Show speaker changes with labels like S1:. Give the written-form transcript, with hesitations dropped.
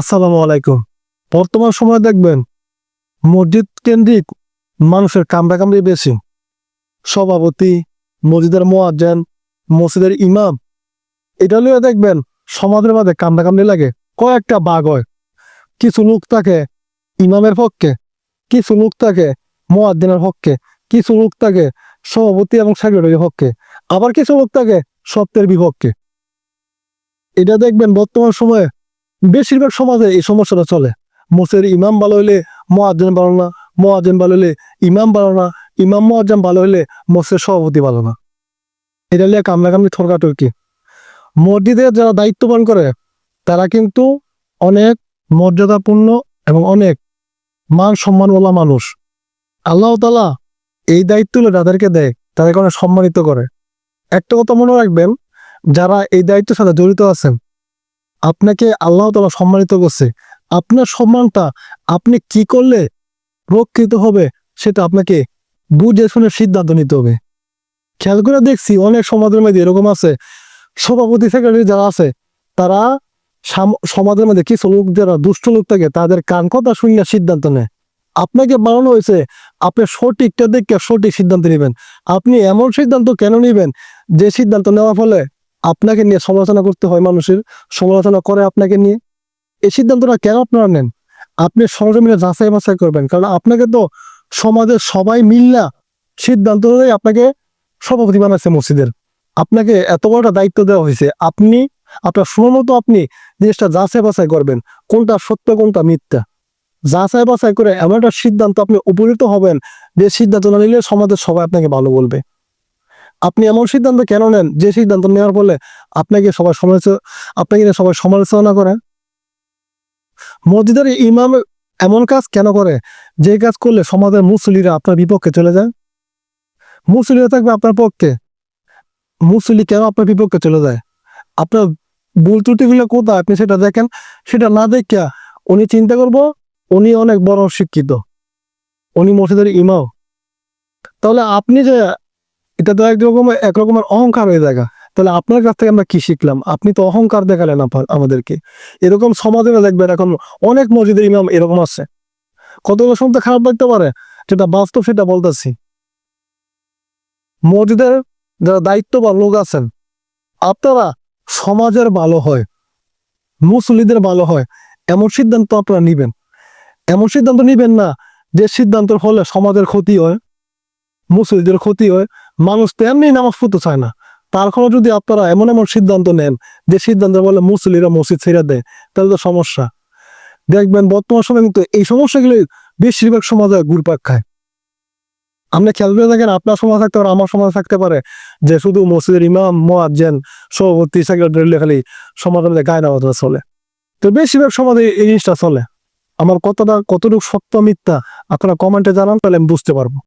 S1: আসসালামু আলাইকুম। বর্তমান সময়ে দেখবেন মসজিদ কেন্দ্রিক মানুষের কামড়াকামড়ি বেশি। সভাপতি, মসজিদের মুয়াজ্জিন, মসজিদের ইমাম, এটা নিয়ে দেখবেন সমাজের মাঝে কামড়াকামড়ি লাগে। কয়েকটা ভাগ হয়। কিছু লোক থাকে ইমামের পক্ষে, কিছু লোক থাকে মুয়াজ্জিনের পক্ষে, কিছু লোক থাকে সভাপতি এবং সেক্রেটারির পক্ষে, আবার কিছু লোক থাকে সত্যের বিপক্ষে। এটা দেখবেন বর্তমান সময়ে বেশিরভাগ সমাজে এই সমস্যাটা চলে। মসজিদের ইমাম ভালো হইলে মুয়াজ্জিন ভালো না, মুয়াজ্জিন ভালো হইলে ইমাম ভালো না, ইমাম মুয়াজ্জিন ভালো হইলে মসজিদের সভাপতি ভালো না। এটা নিয়ে কামড়াকামড়ি তর্কাতর্কি। মসজিদে যারা দায়িত্ব পালন করে তারা কিন্তু অনেক মর্যাদাপূর্ণ এবং অনেক মান সম্মানওয়ালা মানুষ। আল্লাহ তাআলা এই দায়িত্বগুলো যাদেরকে দেয় তাদেরকে অনেক সম্মানিত করে। একটা কথা মনে রাখবেন, যারা এই দায়িত্বের সাথে জড়িত আছেন আপনাকে আল্লাহ তাআলা সম্মানিত করছে। আপনার সম্মানটা আপনি কি করলে রক্ষিত হবে সেটা আপনাকে বুঝে শুনে সিদ্ধান্ত নিতে হবে। খেয়াল করে দেখছি অনেক সমাজের মধ্যে এরকম আছে, সভাপতি সেক্রেটারি যারা আছে তারা সমাজের মধ্যে কিছু লোক যারা দুষ্ট লোক থাকে তাদের কান কথা শুনিয়া সিদ্ধান্ত নেয়। আপনাকে বানানো হয়েছে আপনি সঠিকটা দেখে সঠিক সিদ্ধান্ত নেবেন। আপনি এমন সিদ্ধান্ত কেন নেবেন যে সিদ্ধান্ত নেওয়ার ফলে আপনাকে নিয়ে সমালোচনা করতে হয়, মানুষের সমালোচনা করে আপনাকে নিয়ে? এই সিদ্ধান্তটা কেন আপনারা নেন? আপনি সরজমিনে যাচাই বাছাই করবেন, কারণ আপনাকে তো সমাজের সবাই মিল্লা সিদ্ধান্ত নিয়ে আপনাকে সভাপতি বানাচ্ছে মসজিদের। আপনাকে এত বড়টা দায়িত্ব দেওয়া হয়েছে, আপনি আপনার সময় মতো আপনি জিনিসটা যাচাই বাছাই করবেন, কোনটা সত্য কোনটা মিথ্যা। যাচাই বাছাই করে এমন একটা সিদ্ধান্ত আপনি উপনীত হবেন যে সিদ্ধান্ত না নিলে সমাজের সবাই আপনাকে ভালো বলবে। আপনি এমন সিদ্ধান্ত কেন নেন যে সিদ্ধান্ত নেওয়ার ফলে আপনাকে সবাই সমালোচনা করে? মসজিদের ইমাম এমন কাজ কেন করে যে কাজ করলে সমাজের মুসল্লিরা আপনার বিপক্ষে চলে যায়? মুসল্লিরা থাকবে আপনার পক্ষে, মুসল্লি কেন আপনার বিপক্ষে চলে যায়? আপনার ভুল ত্রুটিগুলো কোথায় আপনি সেটা দেখেন। সেটা না দেখিয়া উনি চিন্তা করবো উনি অনেক বড় শিক্ষিত, উনি মসজিদের ইমাম। তাহলে আপনি যে এটা তো একরকমের অহংকার হয়ে যায়। তাহলে আপনার কাছ থেকে আমরা কি শিখলাম? আপনি তো অহংকার দেখালেন আমাদেরকে। এরকম সমাজে দেখবেন এখন অনেক মসজিদের ইমাম এরকম আছে। কতগুলো শুনতে খারাপ লাগতে পারে, যেটা বাস্তব সেটা বলতেছি। মসজিদের যারা দায়িত্ববান লোক আছেন আপনারা সমাজের ভালো হয়, মুসল্লিদের ভালো হয় এমন সিদ্ধান্ত আপনারা নিবেন। এমন সিদ্ধান্ত নিবেন না যে সিদ্ধান্তের ফলে সমাজের ক্ষতি হয়, মুসল্লিদের ক্ষতি হয়। মানুষ তো এমনি নামাজ পড়তে চায় না, তারপরে যদি আপনারা এমন এমন সিদ্ধান্ত নেন যে সিদ্ধান্ত বলে মুসল্লিরা মসজিদ ছেড়ে দেয়, তাহলে তো সমস্যা। দেখবেন বর্তমান সময় কিন্তু এই সমস্যাগুলি বেশিরভাগ সমাজে ঘুরপাক খায়। আপনি খেয়াল করে দেখেন, আপনার সমাজ থাকতে পারে, আমার সমাজ থাকতে পারে, যে শুধু মসজিদের ইমাম মুয়াজ্জিন সভাপতি সেক্রেটারি খালি সমাজের মধ্যে গায়ে নামাজ চলে। তো বেশিরভাগ সমাজে এই জিনিসটা চলে। আমার কথাটা কতটুকু সত্য মিথ্যা আপনারা কমেন্টে জানান, তাহলে আমি বুঝতে পারবো।